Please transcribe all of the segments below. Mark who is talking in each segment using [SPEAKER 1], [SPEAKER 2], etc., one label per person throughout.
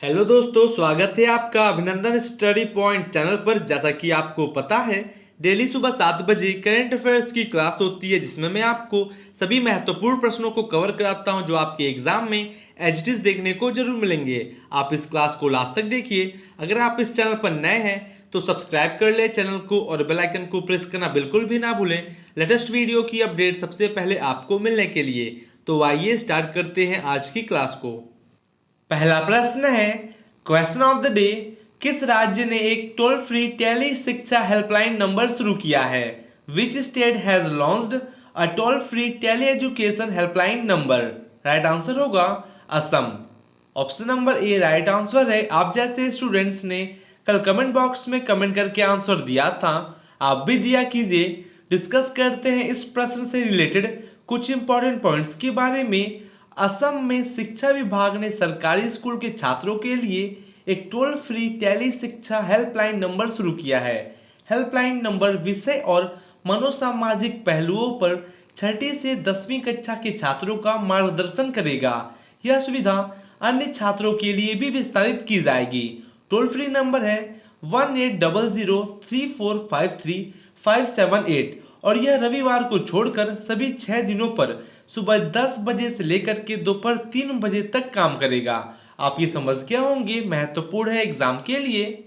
[SPEAKER 1] Hello दोस्तों, स्वागत है आपका अभिनंदन स्टडी पॉइंट चैनल पर। जैसा कि आपको पता है, डेली सुबह 7 बजे करंट अफेयर्स की क्लास होती है, जिसमें मैं आपको सभी महत्वपूर्ण प्रश्नों को कवर कराता हूं जो आपके एग्जाम में एज इट इज देखने को जरूर मिलेंगे। आप इस क्लास को लास्ट तक देखिए। अगर आप इस चैनल पर नए हैं तो सब्सक्राइब कर ले चैनल को और बेल आइकन को प्रेस करना बिल्कुल भी ना भूलें, लेटेस्ट वीडियो की अपडेट सबसे पहले आपको मिलने के लिए। तो आइए स्टार्ट करते हैं आज की क्लास को। पहला प्रश्न है, क्वेश्चन ऑफ द डे, किस राज्य ने एक टोल फ्री टेली शिक्षा हेल्पलाइन नंबर शुरू किया है? Which state has launched a toll free tele education helpline number? Right answer होगा Assam. Option number A right answer है। आप जैसे स्टूडेंट्स ने कल कमेंट बॉक्स में कमेंट करके आंसर दिया था, आप भी दिया कीजिए। डिस्कस करते हैं इस प्रश्न से रिलेटेड कुछ इंपॉर्टेंट पॉइंट्स के बारे में। असम में शिक्षा विभाग ने सरकारी स्कूल के छात्रों के लिए एक टोल फ्री टेली शिक्षा हेल्पलाइन नंबर शुरू किया है। हेल्पलाइन नंबर विषय और मनोसामाजिक पहलुओं पर छठी से 10वीं कक्षा के छात्रों का मार्गदर्शन करेगा। यह सुविधा अन्य छात्रों के लिए भी विस्तारित की जाएगी। टोल फ्री नंबर है 18003453 और यह रविवार को छोड़कर सभी 6 दिनों पर सुबह 10 बजे से लेकर के दोपहर 3 बजे तक काम करेगा। आप ये समझ गए होंगे, महत्वपूर्ण है एग्जाम के लिए।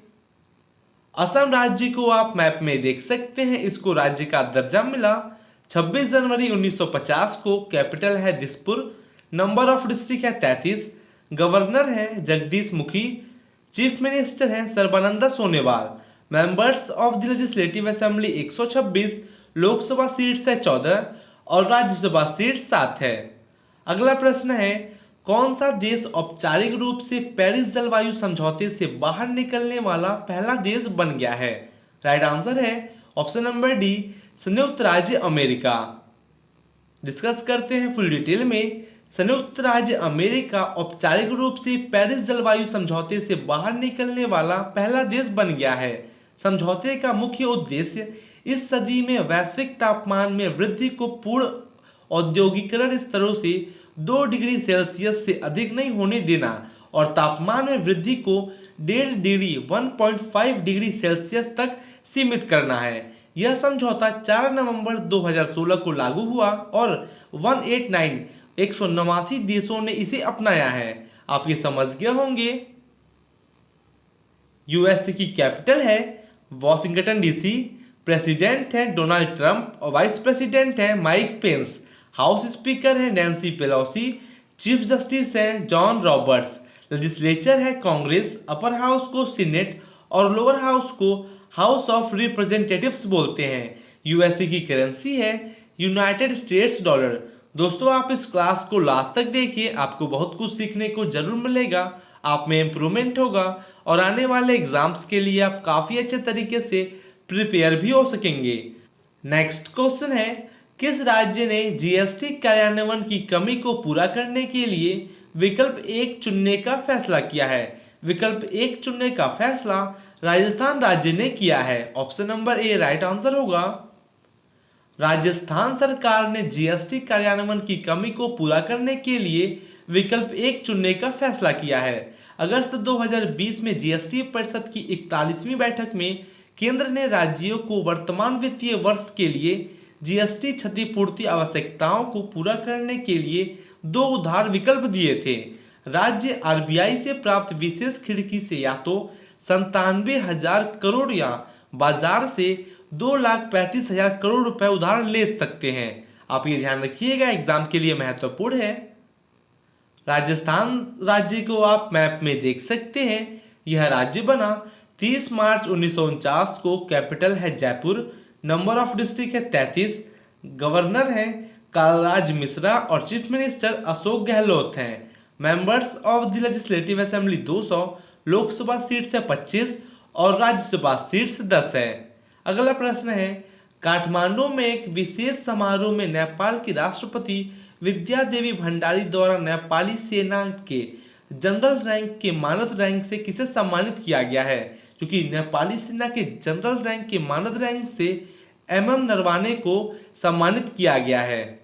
[SPEAKER 1] असम राज्य को आप मैप में देख सकते हैं, इसको राज्य का दर्जा मिला 26 जनवरी 1950 को। कैपिटल है दिसपुर। नंबर ऑफ डिस्ट्रिक्ट है 33। गवर्नर है जगदीश मुखी। चीफ मिनिस्टर है Sarbananda Sonowal. Members of the legislative assembly 126। Lok Sabha seats है 14 और राज्यसभा सीट 7 है। अगला प्रश्न है, कौन सा देश औपचारिक रूप से पेरिस जलवायु समझौते से बाहर निकलने वाला पहला देश बन गया है? राइट आंसर है ऑप्शन नंबर डी, संयुक्त राज्य अमेरिका। डिस्कस करते हैं फुल डिटेल में। संयुक्त राज्य अमेरिका औपचारिक रूप से पेरिस जलवायु समझौते से बाहर निकलने वाला पहला देश बन गया है। समझौते का मुख्य उद्देश्य इस सदी में वैश्विक तापमान में वृद्धि को पूर्ण औद्योगिकरण स्तरों से 2 डिग्री सेल्सियस से अधिक नहीं होने देना और तापमान में वृद्धि को 1.5 डिग्री 1.5 डिग्री सेल्सियस तक सीमित करना है। यह समझौता 4 नवंबर 2016 को लागू हुआ और 189 देशों ने इसे अपनाया है। आप ये समझ गए होंगे। यूएसए की कैपिटल है वॉशिंगटन डीसी। प्रेसिडेंट है डोनाल्ड ट्रंप और वाइस प्रेसिडेंट है माइक पेंस। हाउस स्पीकर है नैन्सी पेलोसी। चीफ जस्टिस है जॉन रॉबर्ट्स। लेजिस्लेचर है कांग्रेस। अपर हाउस को सीनेट और लोअर हाउस को हाउस ऑफ रिप्रेजेंटेटिव्स बोलते हैं। यूएसए की करेंसी है यूनाइटेड स्टेट्स डॉलर। दोस्तों, आप इस क्लास को लास्ट तक देखिए, आपको बहुत कुछ सीखने को जरूर मिलेगा, आप में इंप्रूवमेंट होगा और आने वाले एग्जाम्स के लिए आप काफी अच्छे तरीके से प्रिपेयर भी हो सकेंगे। नेक्स्ट क्वेश्चन है, किस राज्य ने जीएसटी कार्यान्वयन की कमी को पूरा करने के लिए विकल्प 1 चुनने का फैसला किया है? विकल्प 1 चुनने का फैसला राजस्थान राज्य ने किया है। Option number A right answer होगा। राजस्थान सरकार ने जीएसटी कार्यान्वयन की कमी को पूरा करने के लिए विकल्प 1 चुनने का फैसला किया है। अगस्त 2020 में जीएसटी परिषद की 41वीं बैठक में केंद्र ने राज्यों को वर्तमान वित्तीय वर्ष के लिए जीएसटी क्षतिपूर्ति आवश्यकताओं को पूरा करने के लिए 2 उधार विकल्प दिए थे। राज्य आरबीआई से प्राप्त विशेष खिड़की से या तो 97,000 करोड़ या बाजार से 2,35,000 करोड़ रुपए उधार ले सकते हैं। आप ये ध्यान रखिएगा, एग्जाम के लिए महत्वपूर्ण है। राजस्थान राज्य को आप मैप में देख सकते हैं। यह राज्य बना 30 मार्च 1949 को। कैपिटल है जयपुर। नंबर ऑफ डिस्ट्रिक्ट है 33। गवर्नर है कालराज मिश्रा और चीफ मिनिस्टर अशोक गहलोत हैं। Members of the legislative assembly 200। Lok Sabha seats है 25 और राज्यसभा सीट्स 10 है। अगला प्रश्न है, काठमांडू में एक विशेष समारोह में नेपाल की राष्ट्रपति विद्या देवी भंडारी द्वारा नेपाली सेना के जनरल रैंक के मानद रैंक से किसे सम्मानित किया गया है? क्योंकि नेपाली सेना के जनरल रैंक के मानद रैंक से एमएम नरवाने को सम्मानित किया गया है।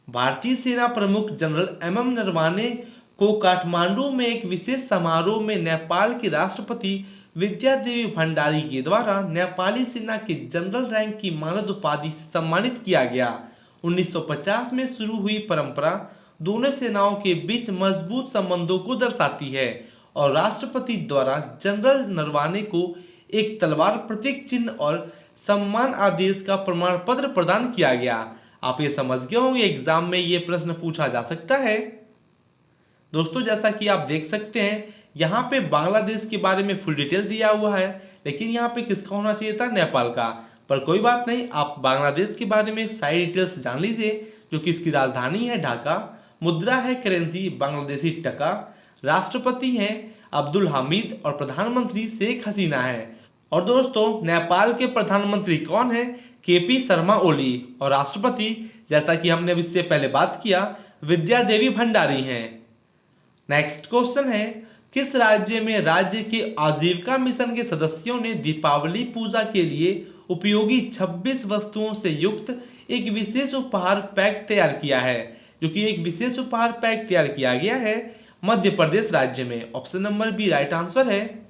[SPEAKER 1] भारतीय सेना प्रमुख जनरल एमएम नरवाने को काठमांडू में एक विशेष समारोह में नेपाल के राष्ट्रपति विद्या देवी भंडारी के द्वारा नेपाली सेना के जनरल रैंक की मानद उपाधि से सम्मानित किया गया। 1950 में शुरू हुई परंपरा दोनों सेनाओं के बीच मजबूत संबंधों को दर्शाती है और राष्ट्रपति द्वारा जनरल नरवाने को एक तलवार, प्रतीक चिन्ह और सम्मान आदेश का प्रमाण पत्र प्रदान किया गया। आप ये समझ गए होंगे, एग्जाम में ये प्रश्न पूछा जा सकता है। दोस्तों जैसा कि आप देख सकते हैं यहाँ पे बांग्लादेश के बारे में फुल डिटेल दिया हुआ है, लेकिन यहाँ पे किसका होना चाहिए था, नेपाल का। पर कोई बात नहीं, आप बांग्लादेश के बारे में सारी डिटेल्स जान लीजिए, जो कि इसकी राजधानी है ढाका, मुद्रा है करेंसी बांग्लादेशी टका, राष्ट्रपति हैं अब्दुल हामिद और प्रधानमंत्री शेख हसीना है। और दोस्तों नेपाल के प्रधानमंत्री कौन है, केपी शर्मा ओली, और राष्ट्रपति जैसा कि हमने इससे पहले बात किया विद्या देवी भंडारी हैं। नेक्स्ट क्वेश्चन है, किस राज्य में राज्य के आजीविका मिशन के सदस्यों ने दीपावली पूजा के लिए उपयोगी 26 वस्तुओं से युक्त एक विशेष उपहार पैक तैयार किया है, जो कि एक विशेष उपहार पैक तैयार किया गया है मध्य प्रदेश राज्य में। Option number B right answer है।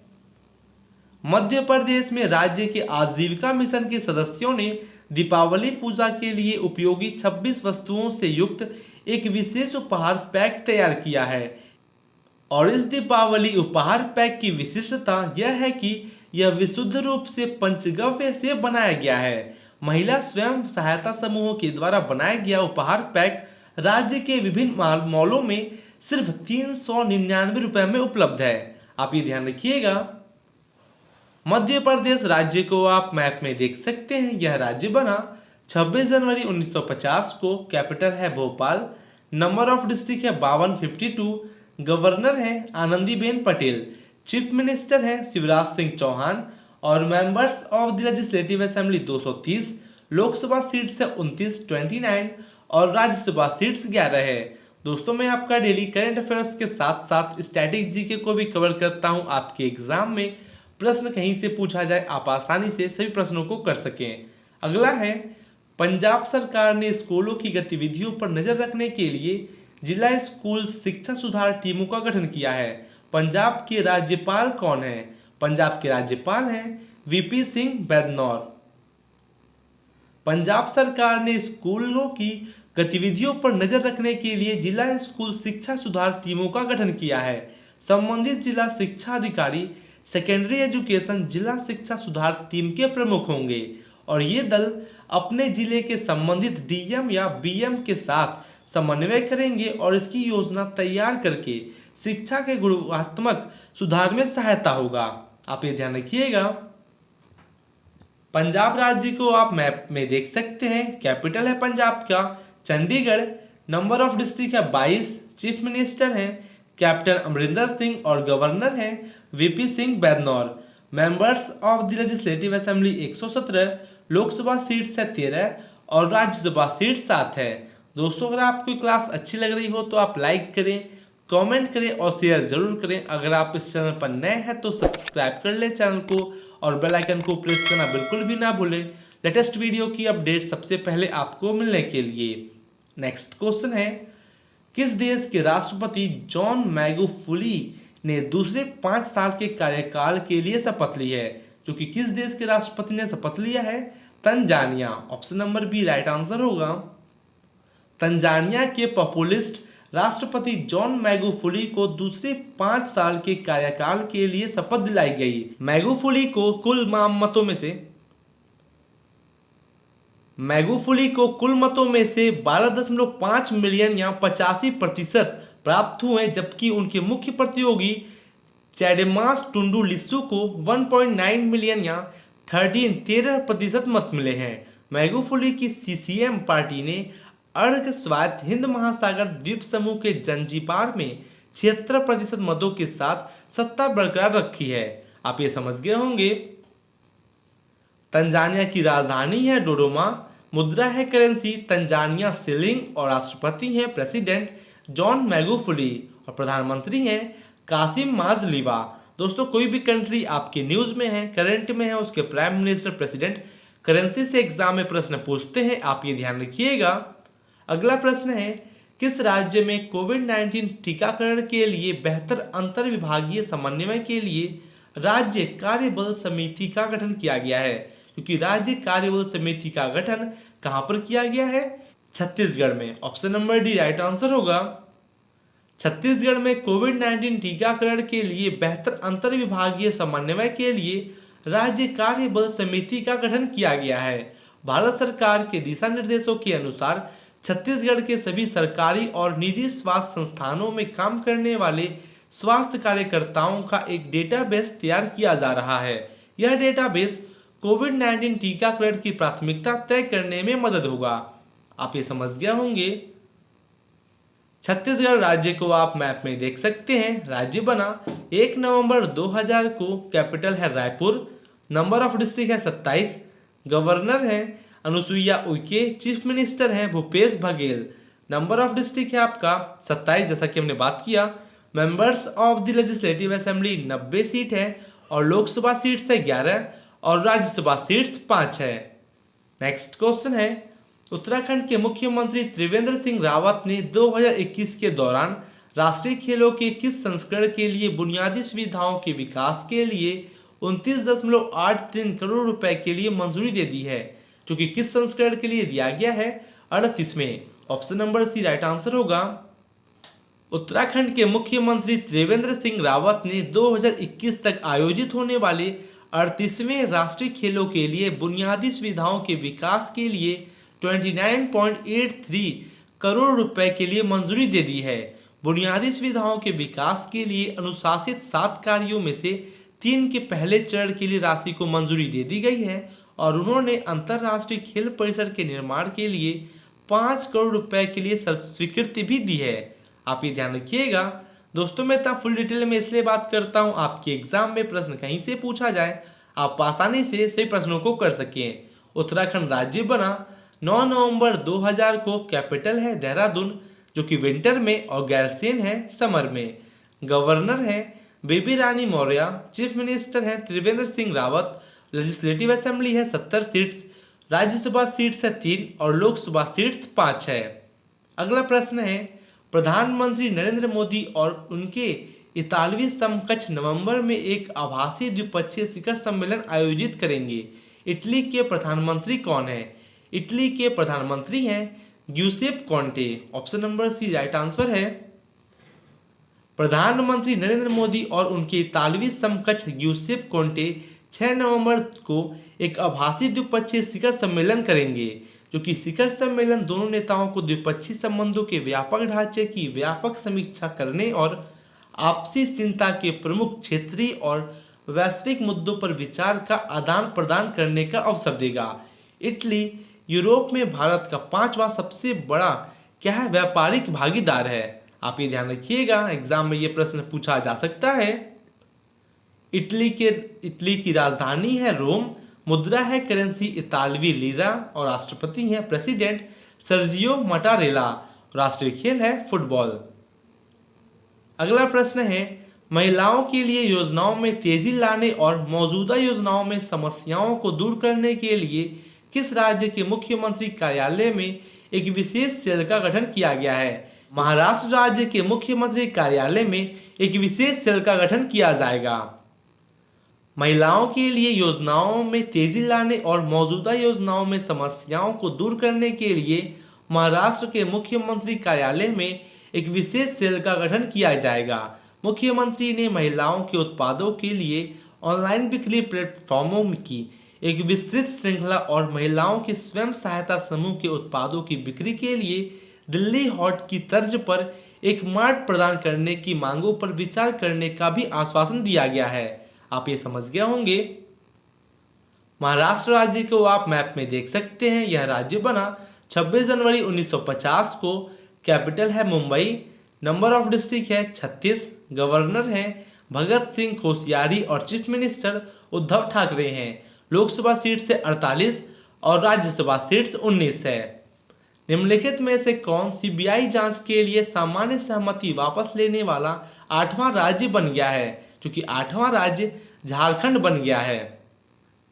[SPEAKER 1] मध्य प्रदेश में राज्य के आजीविका मिशन के सदस्यों ने दीपावली पूजा के लिए उपयोगी 26 वस्तुओं से युक्त एक विशेष उपहार पैक तैयार किया है। और इस दीपावली उपहार पैक की विशिष्टता यह है कि यह विशुद्ध रूप से पंचगव्य से बनाया गया है। महिला स्वयं सहायता समूहों के द्वारा बनाया गया उपहार पैक राज्य के विभिन्न मॉलों में सिर्फ 399 रुपए में उपलब्ध है। आप ये ध्यान रखिएगा। मध्य प्रदेश राज्य को आप मैप में देख सकते हैं। यह राज्य बना 26 जनवरी 1950 को। कैपिटल है भोपाल। नंबर ऑफ डिस्ट्रिक्ट है 5252। गवर्नर है आनंदीबेन पटेल। चीफ मिनिस्टर है शिवराज सिंह चौहान। और members of the legislative assembly 230। Lok Sabha seats है 29 और राज्यसभा सीट्स 11 है। दोस्तों मैं आपका डेली करंट अफेयर्स के साथ साथ स्टैटिक जीके को भी कवर करता हूं। आपके एग्जाम में प्रश्न कहीं से पूछा जाए आप आसानी से सभी प्रश्नों को कर सकें। अगला है, पंजाब सरकार ने स्कूलों की गतिविधियों पर नजर रखने के लिए जिला स्कूल शिक्षा सुधार टीमों का गठन किया है। पंजाब के राज्यपाल कौन है? पंजाब के राज्यपाल हैं वीपी सिंह बैदनौर। पंजाब सरकार ने स्कूलों की गतिविधियों पर नजर रखने के लिए जिला स्कूल शिक्षा सुधार टीमों का गठन किया है। संबंधित जिला शिक्षा अधिकारी सेकेंडरी एजुकेशन जिला शिक्षा सुधार टीम के प्रमुख होंगे और ये दल अपने जिले के संबंधित डीएम या बीएम के साथ समन्वय करेंगे और इसकी योजना तैयार करके शिक्षा के गुणात्मक सुधार में सहायता होगा। आप ये ध्यान रखिएगा। पंजाब राज्य को आप मैप में देख सकते हैं। कैपिटल है पंजाब का चंडीगढ़। नंबर ऑफ डिस्ट्रिक्ट है 22। चीफ मिनिस्टर हैं कैप्टन अमरिंदर सिंह और गवर्नर हैं VP Singh Badnore. Members of the legislative assembly 117। Lok Sabha seats है 13 और राज्यसभा सीट 7 है। दोस्तों अगर आपको क्लास अच्छी लग रही हो तो आप लाइक करें, कमेंट करें और शेयर जरूर करें। अगर आप इस चैनल पर नए हैं तो सब्सक्राइब कर ले चैनल को और बेल आइकन को प्रेस करना बिल्कुल भी ना भूलें लेटेस्ट वीडियो की अपडेट सबसे पहले आपको मिलने के लिए। नेक्स्ट क्वेश्चन है, किस देश के राष्ट्रपति जॉन मैगुफुली ने दूसरे 5 साल के कार्यकाल के लिए शपथ ली है? जो कि किस देश के राष्ट्रपति ने शपथ लिया है? Tanzania. Option number B right answer होगा। तंजानिया के पॉपुलिस्ट राष्ट्रपति जॉन मैगुफुली को दूसरे 5 साल के कार्यकाल के लिए शपथ दिलाई गई। मैगुफुली को कुल मतों में से 12.5 मिलियन या 85% प्राप्त हुए, जबकि उनके मुख्य प्रतियोगी चैडेमास टुंडू लिस्सू को 1.9 मिलियन या 13% मत मिले हैं। मैगुफुली की सीसीएम पार्टी ने अर्ध स्वायत्त हिंद महासागर द्वीप समूह के जंजीबार में 76% मतों के साथ सत्ता बरकरार रखी है। आप ये समझ गए होंगे। तंजानिया की राजधानी है डोडोमा। मुद्रा है करेंसी तंजानिया शिलिंग और राष्ट्रपति हैं प्रेसिडेंट जॉन मैगुफुली और प्रधानमंत्री हैं कासिम माजलीवा। दोस्तों कोई भी कंट्री आपके न्यूज में है, करंट में है, उसके प्राइम मिनिस्टर प्रेसिडेंट करेंसी से एग्जाम में प्रश्न पूछते हैं। आप ये ध्यान रखिएगा। अगला प्रश्न है, किस राज्य में कोविड-19 टीकाकरण के लिए बेहतर अंतर विभागीय समन्वय के लिए राज्य कार्यबल समिति का गठन किया गया है? क्योंकि राज्य कार्यबल समिति का गठन कहां पर किया गया है? छत्तीसगढ़ में। Option number D right answer होगा। छत्तीसगढ़ में कोविड-19 टीकाकरण के लिए बेहतर अंतर विभागीय समन्वय के लिए राज्य कार्यबल समिति का गठन किया गया है। भारत सरकार के दिशा निर्देशों के अनुसार छत्तीसगढ़ के सभी सरकारी और निजी स्वास्थ्य संस्थानों में काम करने वाले स्वास्थ्य कार्यकर्ताओं का एक डेटाबेस तैयार किया जा रहा है। यह डेटाबेस कोविड-19 टीकाकरण की प्राथमिकता तय करने में मदद होगा। आप ये समझ गए होंगे। छत्तीसगढ़ राज्य को आप मैप में देख सकते हैं। राज्य बना 1 नवंबर 2000 को। कैपिटल है रायपुर। नंबर ऑफ डिस्ट्रिक्ट है 27। गवर्नर है अनुसुईया उइके। चीफ मिनिस्टर हैं Bhupesh Baghel. Number of district है आपका 27, जैसा कि हमने बात किया। Members of the legislative assembly 90 seat है और लोकसभा सीट्स है 11 और राज्यसभा सीट्स 5 है। नेक्स्ट क्वेश्चन है, उत्तराखंड के मुख्यमंत्री त्रिवेंद्र सिंह रावत ने 2021 के दौरान राष्ट्रीय खेलों के किस संस्करण के लिए बुनियादी सुविधाओं के विकास के लिए 29.83 करोड़ रुपए के लिए मंजूरी दे दी है? जो कि किस संस्करण के लिए दिया गया है? 38वें। Option number C right answer होगा। उत्तराखंड के मुख्यमंत्री त्रिवेंद्र सिंह रावत ने 2021 तक आयोजित होने वाले 38वें राष्ट्रीय खेलों के लिए बुनियादी सुविधाओं के विकास के लिए 29.83 करोड़ रुपए के लिए मंजूरी दे दी है। बुनियादी सुविधाओं के विकास के लिए अनुशासित 7 कार्यों में से 3 के पहले चरण के लिए राशि को मंजूरी दे दी गई है और उन्होंने अंतरराष्ट्रीय खेल परिसर के निर्माण के लिए 5 करोड़ रुपए के लिए स्वीकृति भी दी है। आप ये ध्यान रखिएगा। दोस्तों मैं इतना फुल डिटेल में इसलिए बात करता हूँ, आपके एग्जाम में प्रश्न कहीं से पूछा जाए आप आसानी से सही प्रश्नों को कर सकें। उत्तराखंड राज्य बना 9 नवंबर 2000 को। कैपिटल है देहरादून, जो कि विंटर में, और गैरसैंण है समर में। गवर्नर है बेबी रानी मौर्य। चीफ मिनिस्टर है त्रिवेंद्र सिंह रावत। लेजिस्लेटिव असेंबली है 70 सीट्स। राज्यसभा सीट्स है 3 और लोकसभा सीट्स 5 है। अगला प्रश्न है, प्रधानमंत्री नरेंद्र मोदी और उनके इतालवी समकक्ष नवंबर में एक आभासी द्विपक्षीय शिखर सम्मेलन आयोजित करेंगे। इटली के प्रधानमंत्री कौन है? इटली के प्रधानमंत्री हैं Giuseppe Conte. Option number C right answer है। प्रधानमंत्री नरेंद्र मोदी और उनके इतालवी समकक्ष ग्यूसेप कॉन्टे 6 नवंबर को एक आभासी द्विपक्षीय शिखर सम्मेलन करेंगे, जो कि शिखर सम्मेलन दोनों नेताओं को द्विपक्षीय संबंधों के व्यापक ढांचे की व्यापक समीक्षा करने और आपसी चिंता के प्रमुख क्षेत्रीय और वैश्विक मुद्दों पर विचार का आदान प्रदान करने का अवसर देगा। इटली यूरोप में भारत का 5वां सबसे बड़ा क्या है? व्यापारिक भागीदार है। आप ये ध्यान रखिएगा, एग्जाम में ये प्रश्न पूछा जा सकता है। इटली की राजधानी है रोम। मुद्रा है करेंसी इतालवी लीरा और राष्ट्रपति हैं प्रेसिडेंट सर्जियो मटारेला। राष्ट्रीय खेल है फुटबॉल। अगला प्रश्न है, महिलाओं के लिए योजनाओं में तेजी लाने और मौजूदा योजनाओं में समस्याओं को दूर करने के लिए किस राज्य के मुख्यमंत्री कार्यालय में एक विशेष सेल का गठन किया गया है? महाराष्ट्र राज्य के मुख्यमंत्री कार्यालय में एक विशेष सेल का गठन किया जाएगा। महिलाओं के लिए योजनाओं में तेजी लाने और मौजूदा योजनाओं में समस्याओं को दूर करने के लिए महाराष्ट्र के मुख्यमंत्री कार्यालय में एक विशेष सेल का गठन किया जाएगा। मुख्यमंत्री ने महिलाओं के उत्पादों के लिए ऑनलाइन बिक्री प्लेटफॉर्मों की एक विस्तृत श्रृंखला और महिलाओं के स्वयं सहायता समूह के उत्पादों की बिक्री के लिए दिल्ली हॉट की तर्ज पर एक मार्ट प्रदान करने की मांगों पर विचार करने का भी आश्वासन दिया गया है। आप ये समझ गए होंगे। महाराष्ट्र राज्य को आप मैप में देख सकते हैं। यह राज्य बना 26 जनवरी 1950 को। कैपिटल है मुंबई। नंबर ऑफ डिस्ट्रिक्ट है 36। गवर्नर हैं भगत सिंह कोश्यारी और चीफ मिनिस्टर उद्धव ठाकरे हैं। लोकसभा सीट से 48 और राज्यसभा सीट्स 19 है। निम्नलिखित में से कौन सीबीआई जांच के लिए सामान्य सहमति वापस लेने वाला 8वां राज्य बन गया है? क्योंकि 8वां राज्य झारखंड बन गया है।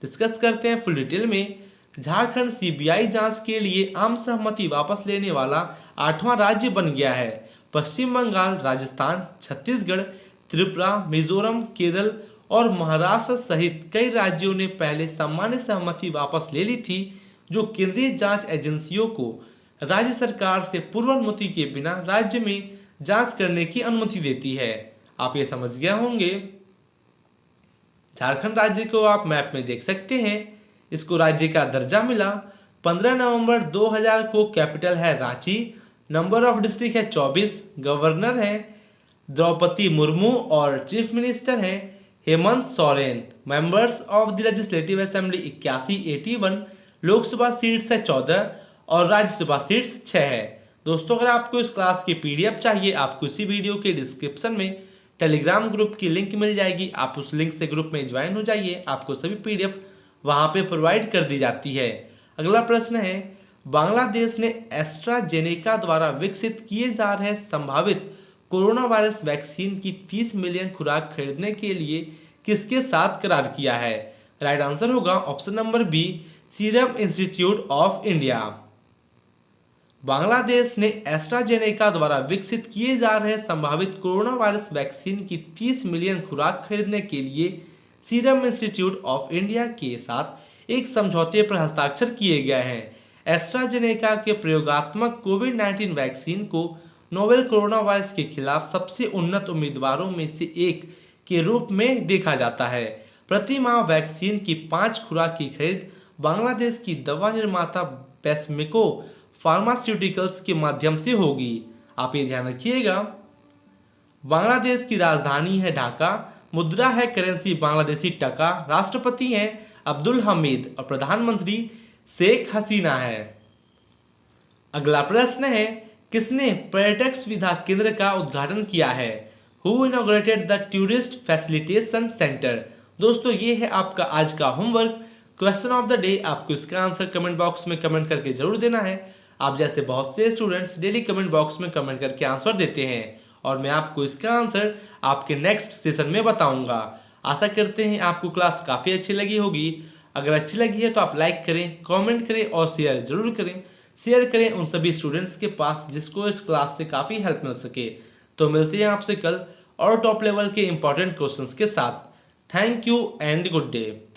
[SPEAKER 1] डिस्कस करते हैं फुल डिटेल में। झारखंड सीबीआई जांच के लिए आम सहमति वापस लेने वाला 8वां राज्य बन गया है। पश्चिम बंगाल, राजस्थान, छत्तीसगढ़, त्रिपुरा, मिजोरम, केरल और महाराष्ट्र सहित कई राज्यों ने पहले सामान्य सहमति वापस ले ली थी, जो केंद्रीय जांच एजेंसियों को राज्य सरकार से पूर्व अनुमति के बिना राज्य में जांच करने की अनुमति देती है। आप ये समझ गए होंगे। झारखंड राज्य को आप मैप में देख सकते हैं। इसको राज्य का दर्जा मिला 15 नवंबर 2000 को। कैपिटल है रांची। नंबर ऑफ डिस्ट्रिक्ट है 24। गवर्नर है द्रौपदी मुर्मू और चीफ मिनिस्टर है Hemant Soren. Members of the legislative assembly 81 Lok Sabha seats है 14 और राज्यसभा सीट्स 6 है। दोस्तों, अगर आपको इस क्लास की पीडीएफ चाहिए, आपको इसी वीडियो के डिस्क्रिप्शन में टेलीग्राम ग्रुप की लिंक मिल जाएगी। आप उस लिंक से ग्रुप में ज्वाइन हो जाइए, आपको सभी पीडीएफ वहां पे प्रोवाइड कर दी जाती है। अगला प्रश्न है, बांग्लादेश ने एस्ट्राजेनेका द्वारा विकसित किए जा रहे संभावित कोरोना वायरस वैक्सीन की 30 मिलियन खुराक खरीदने के लिए किसके साथ करार किया है? राइट आंसर होगा option number B, serum institute of India. Bangladesh ने एस्ट्राजेनेका द्वारा विकसित किए जा रहे संभावित कोरोना वायरस वैक्सीन की 30 मिलियन खुराक खरीदने के लिए सीरम इंस्टीट्यूट ऑफ इंडिया के साथ एक समझौते पर हस्ताक्षर किए गए हैं। एस्ट्राजेनेका के प्रयोगात्मक कोविड-19 वैक्सीन को नोवेल कोरोना वायरस के खिलाफ सबसे उन्नत उम्मीदवारों में से एक के रूप में देखा जाता है। प्रति माह वैक्सीन की 5 खुराक की खरीद बांग्लादेश की दवा निर्माता बेस्मिको फार्मास्यूटिकल्स के माध्यम से होगी। आप ये ध्यान रखिएगा। बांग्लादेश की राजधानी है ढाका। मुद्रा है करेंसी बांग्लादेशी टका। राष्ट्रपति हैं अब्दुल हमीद और प्रधानमंत्री शेख हसीना है। अगला प्रश्न है, किसने पर्यटक सुविधा केंद्र का उद्घाटन किया है? Who inaugurated the tourist facilitation centre? दोस्तों, ये है आपका आज का homework. Question of the day, आपको इसका आंसर कमेंट बॉक्स में कमेंट करके जरूर देना है। आप जैसे बहुत से स्टूडेंट्स डेली कमेंट बॉक्स में कमेंट करके आंसर देते हैं और मैं आपको इसका आंसर आपके नेक्स्ट सेशन में बताऊंगा। आशा करते हैं आपको क्लास काफ़ी अच्छी लगी होगी। अगर अच्छी लगी है तो आप लाइक करें, कमेंट करें और शेयर जरूर करें। शेयर करें उन सभी स्टूडेंट्स के पास जिसको इस क्लास से काफ़ी हेल्प मिल सके। तो मिलते हैं आपसे कल और टॉप लेवल के इंपॉर्टेंट क्वेश्चंस के साथ। Thank you and good day.